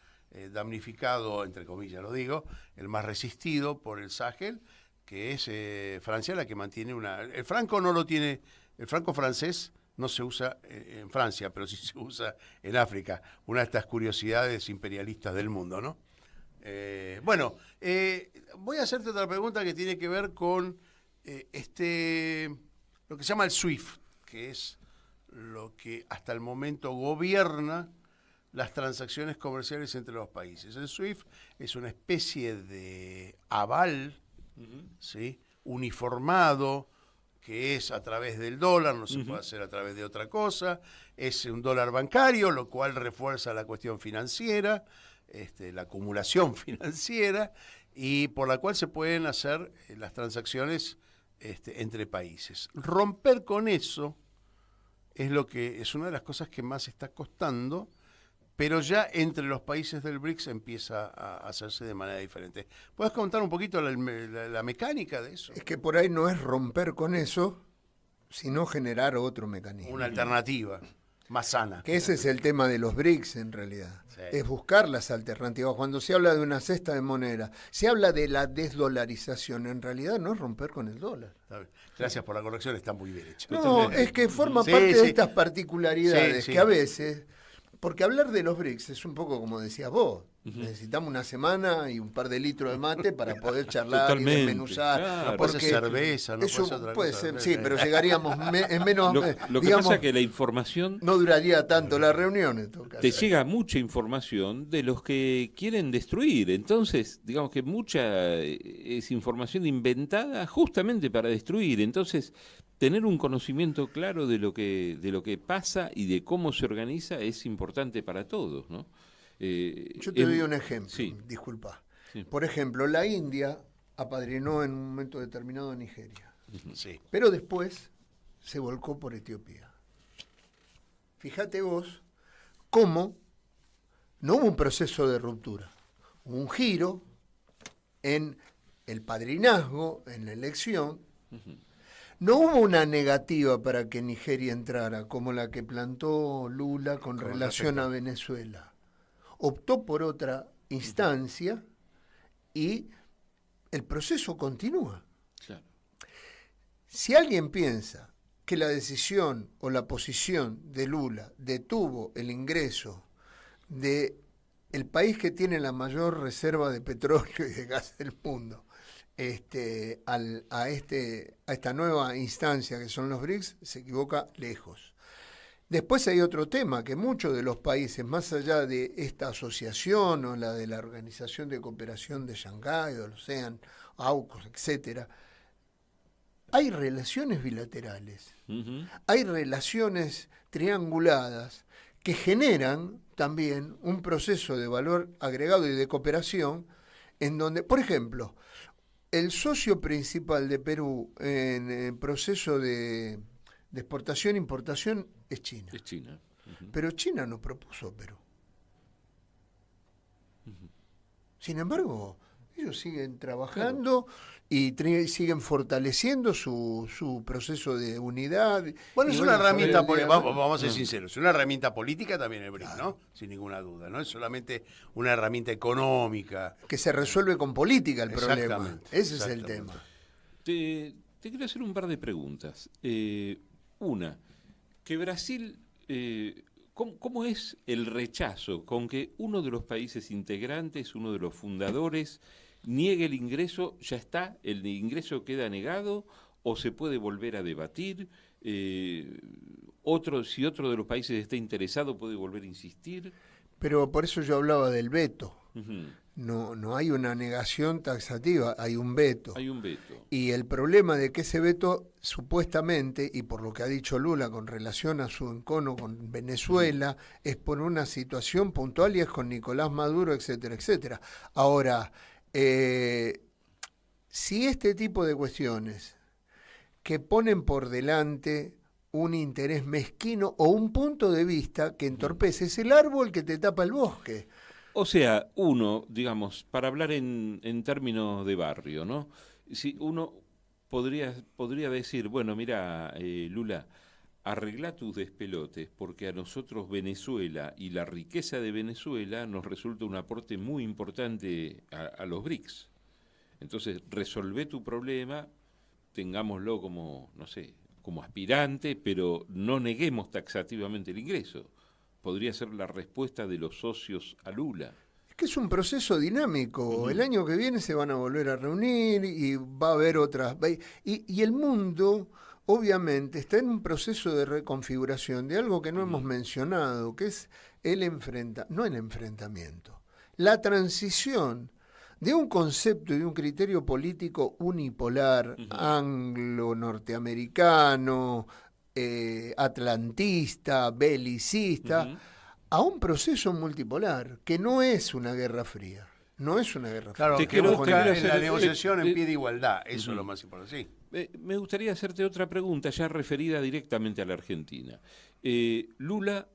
damnificado, entre comillas lo digo, el más resistido por el Sahel, que es Francia la que mantiene el franco no lo tiene, el franco francés no se usa en Francia, pero sí se usa en África, una de estas curiosidades imperialistas del mundo, ¿no? Voy a hacerte otra pregunta que tiene que ver con lo que se llama el SWIFT, que es lo que hasta el momento gobierna las transacciones comerciales entre los países. El SWIFT es una especie de aval, ¿sí?, uniformado, que es a través del dólar, no se puede hacer a través de otra cosa, es un dólar bancario, lo cual refuerza la cuestión financiera, la acumulación financiera, y por la cual se pueden hacer las transacciones entre países. Romper con eso es una de las cosas que más está costando, pero ya entre los países del BRICS empieza a hacerse de manera diferente. ¿Puedes contar un poquito la mecánica de eso? Es que por ahí no es romper con eso, sino generar otro mecanismo. Una alternativa más sana. Que ese es el tema de los BRICS en realidad. Sí. Es buscar las alternativas. Cuando se habla de una cesta de moneda, se habla de la desdolarización. En realidad no es romper con el dólar. Gracias por la corrección, está muy bien hecha. No, es que forma parte de estas particularidades que a veces... Porque hablar de los BRICS es un poco como decías vos. Necesitamos una semana y un par de litros de mate para poder charlar y desmenuzar. Claro, no puede ser cerveza, no eso puede ser otra puede cosa. ser, sí, pero llegaríamos en menos... Lo que pasa es que la información... No duraría tanto la reunión en todo caso. Te llega mucha información de los que quieren destruir. Entonces, digamos que mucha es información inventada justamente para destruir. Entonces, tener un conocimiento claro de lo que pasa y de cómo se organiza es importante para todos, ¿no? Yo te doy un ejemplo, disculpa. Sí. Por ejemplo, la India apadrinó en un momento determinado a Nigeria, pero después se volcó por Etiopía. Fíjate vos cómo no hubo un proceso de ruptura, hubo un giro en el padrinazgo, en la elección. No hubo una negativa para que Nigeria entrara, como la que plantó Lula con relación a Venezuela. Optó por otra instancia y el proceso continúa. Claro. Si alguien piensa que la decisión o la posición de Lula detuvo el ingreso de el país que tiene la mayor reserva de petróleo y de gas del mundo a esta nueva instancia que son los BRICS, se equivoca lejos. Después hay otro tema, que muchos de los países, más allá de esta asociación o la de la Organización de Cooperación de Shanghái, o el ASEAN, AUKUS, etcétera, hay relaciones bilaterales, hay relaciones trianguladas que generan también un proceso de valor agregado y de cooperación en donde, por ejemplo, el socio principal de Perú en el proceso de exportación e importación es China. Es China. Pero China no propuso Perú. Sin embargo, Ellos siguen trabajando y siguen fortaleciendo su proceso de unidad. Bueno, es una herramienta, vamos a ser Ah. sinceros, es una herramienta política también el BRIC, ¿no? Sin ninguna duda, no es solamente una herramienta económica. Que se resuelve con política el problema. Exactamente, Ese es el exactamente. tema. Te quiero hacer un par de preguntas. Una, que Brasil, ¿cómo es el rechazo con que uno de los países integrantes, uno de los fundadores, niegue el ingreso? ¿Ya está? ¿El ingreso queda negado o se puede volver a debatir? Si otro de los países está interesado, ¿puede volver a insistir? Pero por eso yo hablaba del veto. Uh-huh. No hay una negación taxativa, hay un veto. Hay un veto. Y el problema de que ese veto, supuestamente, y por lo que ha dicho Lula con relación a su encono con Venezuela, es por una situación puntual y es con Nicolás Maduro, etcétera, etcétera. Ahora, si este tipo de cuestiones que ponen por delante un interés mezquino o un punto de vista que entorpece, es el árbol que te tapa el bosque. O sea, uno, digamos, para hablar en términos de barrio, ¿no? Si uno podría decir, bueno, mira, Lula, arregla tus despelotes, porque a nosotros Venezuela y la riqueza de Venezuela nos resulta un aporte muy importante a los BRICS. Entonces, resolvé tu problema, tengámoslo como, no sé, como aspirante, pero no neguemos taxativamente el ingreso. Podría ser la respuesta de los socios a Lula. Es que es un proceso dinámico. El año que viene se van a volver a reunir y va a haber otras. Y el mundo, obviamente, está en un proceso de reconfiguración de algo que no hemos mencionado, que es no el enfrentamiento, la transición de un concepto y de un criterio político unipolar, anglo-norteamericano, atlantista, belicista, a un proceso multipolar, que no es una guerra fría. No es una guerra fría. Claro, que busca la negociación en pie de igualdad, eso es lo más importante. Sí. Me gustaría hacerte otra pregunta, ya referida directamente a la Argentina. Lula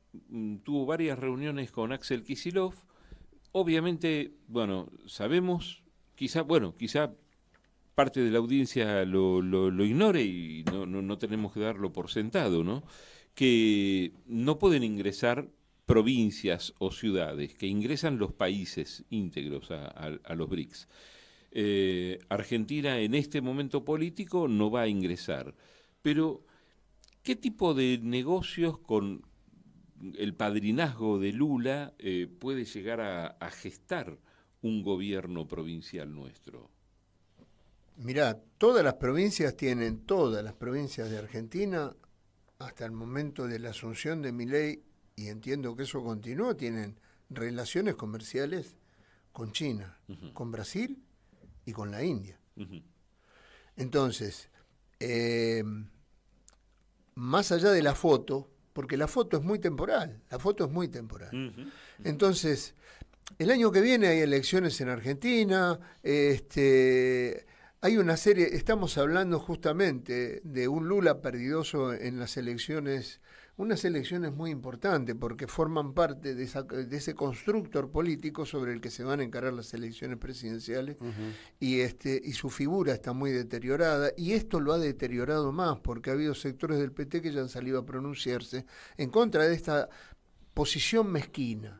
tuvo varias reuniones con Axel Kicillof. Obviamente, bueno, sabemos, quizá parte de la audiencia lo ignore y no tenemos que darlo por sentado, ¿no? Que no pueden ingresar provincias o ciudades, que ingresan los países íntegros a los BRICS. Argentina en este momento político no va a ingresar, pero ¿qué tipo de negocios con el padrinazgo de Lula puede llegar a gestar un gobierno provincial nuestro? Mirá, todas las provincias de Argentina, hasta el momento de la asunción de Milei, y entiendo que eso continúa, tienen relaciones comerciales con China, con Brasil y con la India. Entonces, más allá de la foto, porque la foto es muy temporal, Entonces, el año que viene hay elecciones en Argentina, hay una serie, estamos hablando justamente de un Lula perdidoso en las elecciones, unas elecciones muy importantes porque forman parte de ese constructor político sobre el que se van a encarar las elecciones presidenciales y su figura está muy deteriorada y esto lo ha deteriorado más porque ha habido sectores del PT que ya han salido a pronunciarse en contra de esta posición mezquina.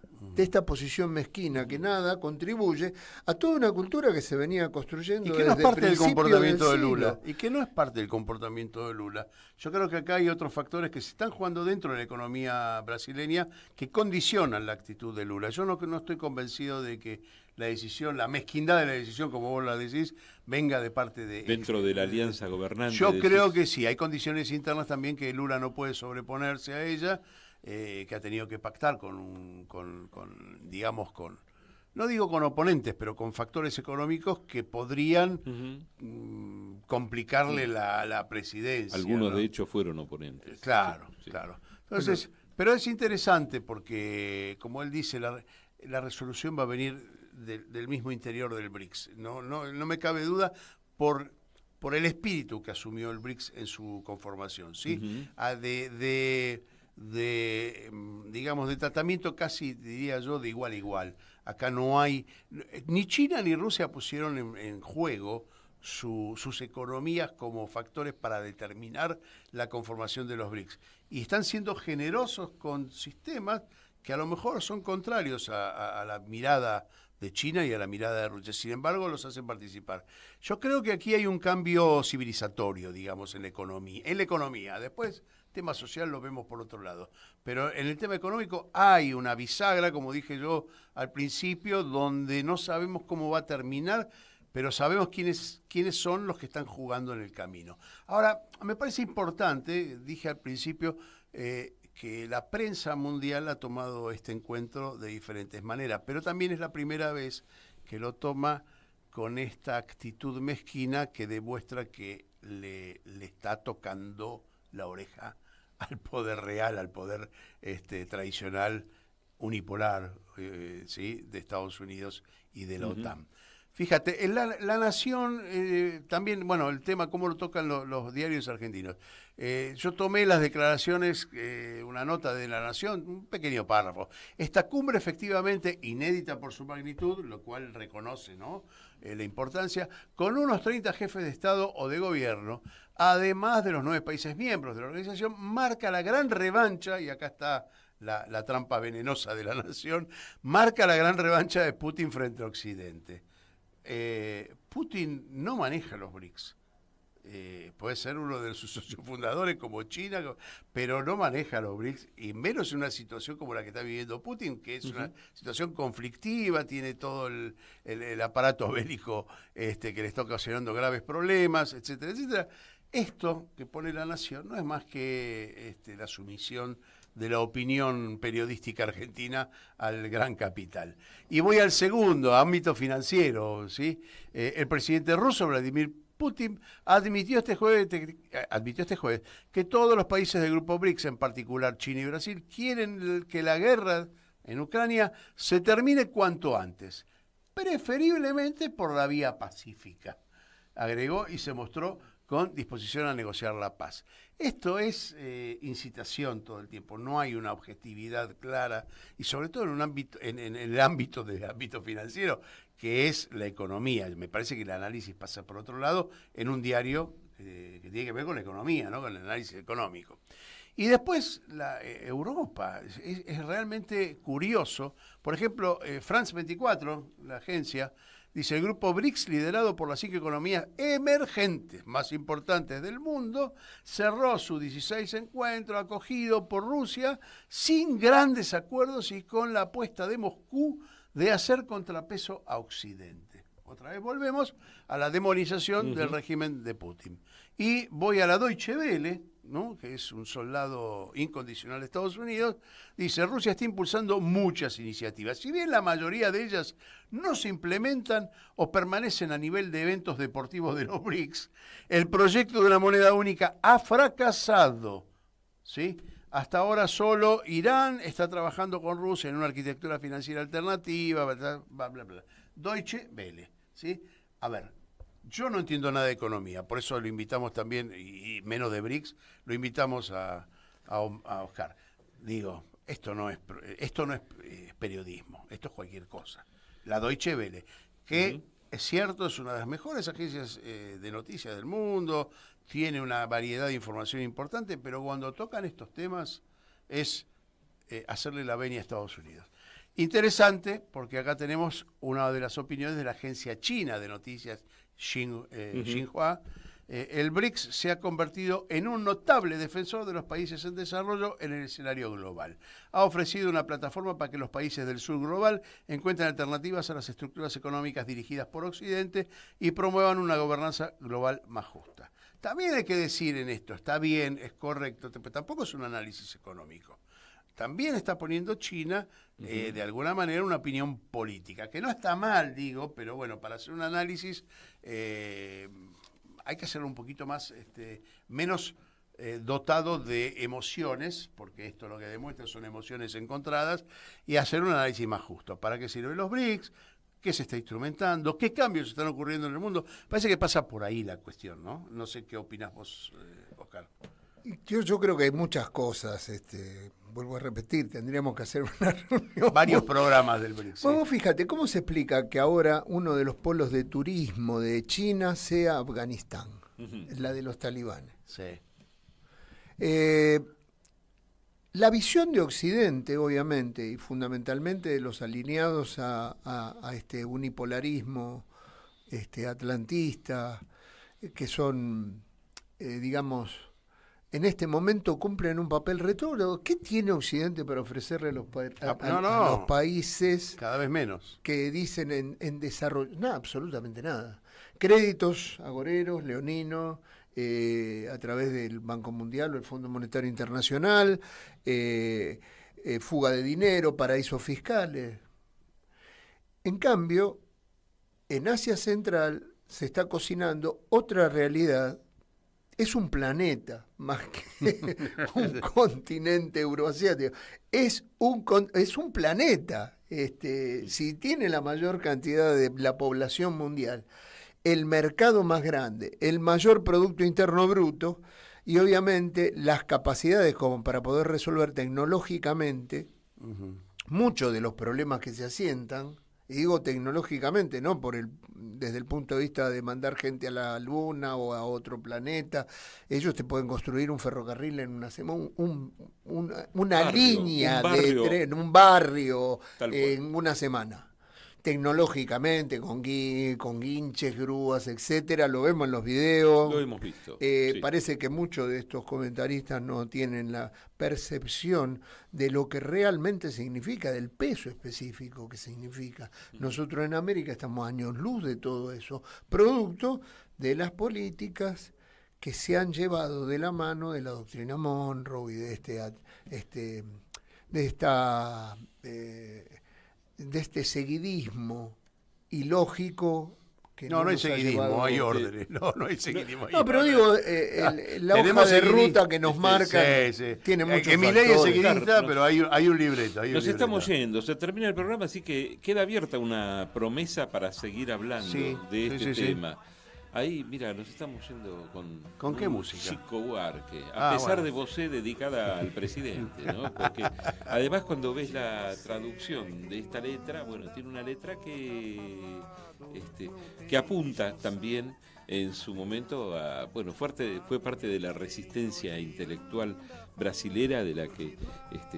Que nada contribuye a toda una cultura que se venía construyendo y que no es parte del comportamiento de Lula. siglo. Y que no es parte del comportamiento de Lula. Yo creo que acá hay otros factores que se están jugando dentro de la economía brasileña que condicionan la actitud de Lula. Yo no estoy convencido de que la mezquindad de la decisión, como vos la decís, venga de parte de... Dentro de la alianza gobernante. Yo creo que sí, hay condiciones internas también que Lula no puede sobreponerse a ella, que ha tenido que pactar no digo con oponentes, pero con factores económicos que podrían complicarle la presidencia. Algunos, ¿no? de hecho, fueron oponentes. Claro, sí. claro. Entonces, pero es interesante porque, como él dice, la resolución va a venir del mismo interior del BRICS. No me cabe duda por el espíritu que asumió el BRICS en su conformación, ¿sí? digamos, de tratamiento casi, diría yo, de igual a igual. Acá no hay, ni China ni Rusia pusieron en juego sus economías como factores para determinar la conformación de los BRICS. Y están siendo generosos con sistemas que a lo mejor son contrarios a la mirada de China y a la mirada de Rusia. Sin embargo, los hacen participar. Yo creo que aquí hay un cambio civilizatorio, digamos, en la economía. Después, tema social lo vemos por otro lado. Pero en el tema económico hay una bisagra, como dije yo al principio, donde no sabemos cómo va a terminar, pero sabemos quiénes son los que están jugando en el camino. Ahora, me parece importante, dije al principio, que la prensa mundial ha tomado este encuentro de diferentes maneras, pero también es la primera vez que lo toma con esta actitud mezquina que demuestra que le está tocando la oreja al poder real, al poder tradicional unipolar, ¿sí?, de Estados Unidos y de la OTAN. Fíjate, en la Nación, también, bueno, el tema, cómo lo tocan los diarios argentinos. Yo tomé las declaraciones, una nota de La Nación, un pequeño párrafo. Esta cumbre efectivamente inédita por su magnitud, lo cual reconoce, ¿no?, la importancia, con unos 30 jefes de Estado o de gobierno, además de los 9 países miembros de la organización, marca la gran revancha, y acá está la trampa venenosa de La Nación, marca la gran revancha de Putin frente a Occidente. Putin no maneja los BRICS. Puede ser uno de sus socios fundadores como China, pero no maneja los BRICS, y menos en una situación como la que está viviendo Putin, que es una situación conflictiva, tiene todo el aparato bélico que le está ocasionando graves problemas, etcétera, etcétera. Esto que pone La Nación no es más que la sumisión de la opinión periodística argentina al gran capital. Y voy al segundo, ámbito financiero, ¿sí? El presidente ruso, Vladimir Putin, admitió este jueves que todos los países del grupo BRICS, en particular China y Brasil, quieren que la guerra en Ucrania se termine cuanto antes, preferiblemente por la vía pacífica, agregó, y se mostró con disposición a negociar la paz. Esto es incitación todo el tiempo, no hay una objetividad clara, y sobre todo en el ámbito financiero, que es la economía. Me parece que el análisis pasa por otro lado en un diario que tiene que ver con la economía, ¿no?, con el análisis económico. Y después Europa, es realmente curioso. Por ejemplo, France 24, la agencia, dice: el grupo BRICS, liderado por las 5 economías emergentes más importantes del mundo, cerró su 16 encuentro acogido por Rusia sin grandes acuerdos y con la apuesta de Moscú de hacer contrapeso a Occidente. Otra vez volvemos a la demonización del régimen de Putin. Y voy a la Deutsche Welle, ¿no?, que es un soldado incondicional de Estados Unidos, dice: Rusia está impulsando muchas iniciativas. Si bien la mayoría de ellas no se implementan o permanecen a nivel de eventos deportivos de los BRICS, el proyecto de una moneda única ha fracasado, ¿sí? Hasta ahora solo Irán está trabajando con Rusia en una arquitectura financiera alternativa, bla, bla, bla, bla. Deutsche Welle, ¿sí? A ver, yo no entiendo nada de economía, por eso lo invitamos también, y menos de BRICS, lo invitamos a Oscar. Digo, esto no es periodismo, esto es cualquier cosa. La Deutsche Welle, que es cierto, es una de las mejores agencias de noticias del mundo, tiene una variedad de información importante, pero cuando tocan estos temas es hacerle la venia a Estados Unidos. Interesante, porque acá tenemos una de las opiniones de la agencia china de noticias Xinhua. El BRICS se ha convertido en un notable defensor de los países en desarrollo en el escenario global. Ha ofrecido una plataforma para que los países del sur global encuentren alternativas a las estructuras económicas dirigidas por Occidente y promuevan una gobernanza global más justa. También hay que decir en esto, está bien, es correcto, pero tampoco es un análisis económico. También está poniendo China, de alguna manera, una opinión política, que no está mal, digo, pero bueno, para hacer un análisis hay que hacerlo un poquito más, menos dotado de emociones, porque esto lo que demuestra son emociones encontradas, y hacer un análisis más justo. ¿Para qué sirven los BRICS? ¿Qué se está instrumentando? ¿Qué cambios están ocurriendo en el mundo? Parece que pasa por ahí la cuestión, ¿no? No sé qué opinas vos, Oscar. Yo creo que hay muchas cosas, vuelvo a repetir, tendríamos que hacer una reunión. Varios programas del BRICS. Bueno, fíjate, ¿cómo se explica que ahora uno de los polos de turismo de China sea Afganistán? La de los talibanes. Sí. La visión de Occidente, obviamente, y fundamentalmente de los alineados a este unipolarismo atlantista, que son, digamos, en este momento cumplen un papel retrógrado. ¿Qué tiene Occidente para ofrecerle a los países cada vez menos que dicen en desarrollo? Nada, absolutamente nada. Créditos agoreros, leoninos, a través del Banco Mundial o el Fondo Monetario Internacional, fuga de dinero, paraísos fiscales. En cambio, en Asia Central se está cocinando otra realidad. Es un planeta, más que un continente euroasiático. Es un planeta. Si tiene la mayor cantidad de la población mundial, el mercado más grande, el mayor Producto Interno Bruto y obviamente las capacidades como para poder resolver tecnológicamente muchos de los problemas que se asientan, y digo tecnológicamente, no desde el punto de vista de mandar gente a la luna o a otro planeta. Ellos te pueden construir un ferrocarril en una semana, una línea de tren, un barrio en una semana. Tecnológicamente, con guinches, grúas, etcétera, lo vemos en los videos. Lo hemos visto. Sí. Parece que muchos de estos comentaristas no tienen la percepción de lo que realmente significa, del peso específico que significa. Nosotros en América estamos años luz de todo eso, producto de las políticas que se han llevado de la mano de la doctrina Monroe y de este seguidismo ilógico que no hay seguidismo, hay órdenes. No hay seguidismo. No, pero digo, la hoja de ruta que nos marca tiene muchos que mi ley es seguidista, pero hay un libreto. Nos estamos yendo, se termina el programa, así que queda abierta una promesa para seguir hablando de este tema. Ahí, mira, nos estamos yendo ¿Con qué música? Chico Buarque, a pesar de Vosé dedicada al presidente, ¿no? Porque además cuando ves la traducción de esta letra, bueno, tiene una letra que apunta también en su momento a, bueno, fue parte de la resistencia intelectual brasilera, de la que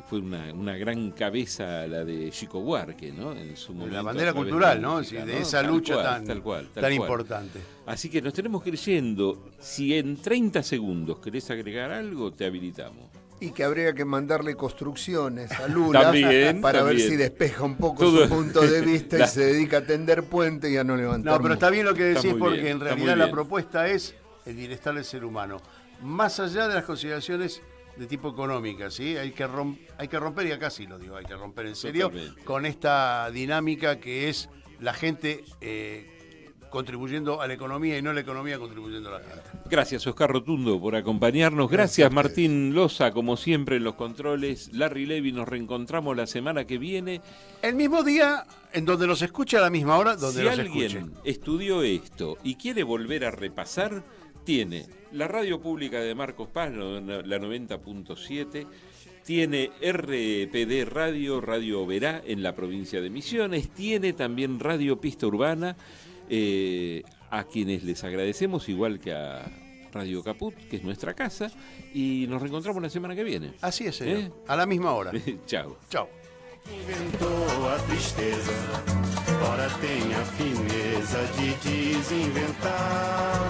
fue una gran cabeza la de Chico Buarque, ¿no? En su momento. La bandera cultural, ¿no? Música, de esa lucha tal cual. tan importante. Así que nos tenemos que ir yendo. Si en 30 segundos querés agregar algo, te habilitamos. Y que habría que mandarle construcciones a Lula para ver si despeja un poco su punto de vista y se dedica a tender puente y a no levantar. No, pero está bien lo que decís, porque en realidad la propuesta es el bienestar del ser humano. Más allá de las consideraciones de tipo económica, ¿sí? Hay que romper, y acá sí lo digo, hay que romper en serio, con esta dinámica que es la gente contribuyendo a la economía y no la economía contribuyendo a la gente. Gracias, Oscar Rotundo, por acompañarnos. Gracias, Martín Loza, como siempre, en los controles. Larry Levy, nos reencontramos la semana que viene. El mismo día, en donde nos escucha, a la misma hora, donde nos escuche. Si alguien estudió esto y quiere volver a repasar, tiene la radio pública de Marcos Paz, la 90.7, tiene RPD Radio Verá en la provincia de Misiones, tiene también Radio Pista Urbana, a quienes les agradecemos, igual que a Radio Caput, que es nuestra casa, y nos reencontramos la semana que viene. Así es, señor. A la misma hora. Chao. Chao. Inventou a tristeza, ora tem a fineza de desinventar.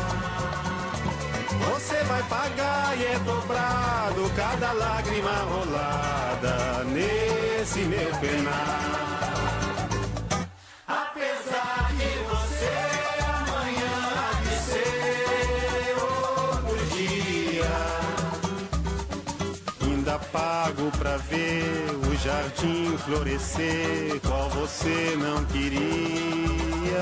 Você vai pagar e é dobrado cada lágrima rolada nesse meu penar. Apesar de você amanhã há de ser outro dia, ainda pago pra ver o jardim florescer, qual você não queria.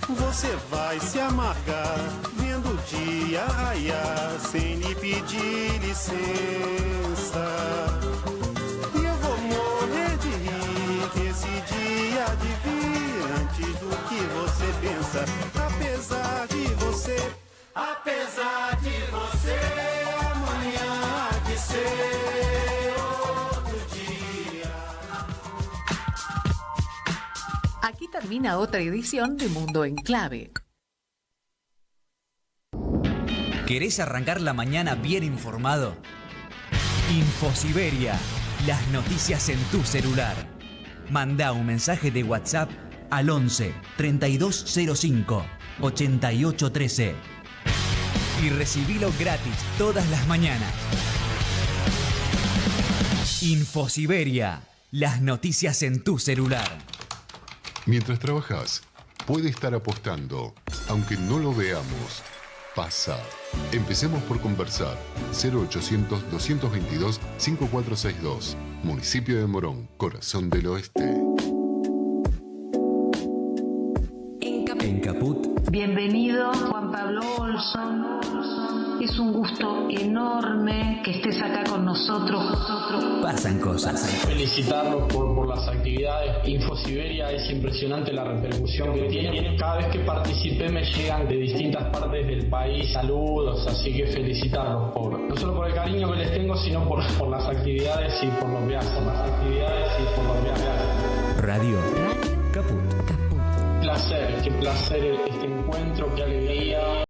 Você vai se amargar vendo o dia raiar sem lhe pedir licença. E eu vou morrer de rir que esse dia há de vir antes do que você pensa. Apesar de você termina otra edición de Mundo en Clave. ¿Querés arrancar la mañana bien informado? Infosiberia, las noticias en tu celular. Manda un mensaje de WhatsApp al 11 3205 8813 y recibilo gratis todas las mañanas. Infosiberia, las noticias en tu celular. Mientras trabajas, puede estar apostando, aunque no lo veamos. Pasa. Empecemos por conversar. 0800-222-5462. Municipio de Morón, Corazón del Oeste. En Caput. Bienvenido, Juan Pablo Olson. Es un gusto enorme que estés acá con nosotros. Pasan cosas. Felicitarlos por las actividades. Infosiberia es impresionante la repercusión que tiene. Cada vez que participé me llegan de distintas partes del país saludos, así que felicitarlos no solo por el cariño que les tengo, sino por las actividades y por lo que hacen. Radio Caput. Placer, qué placer este encuentro, qué alegría.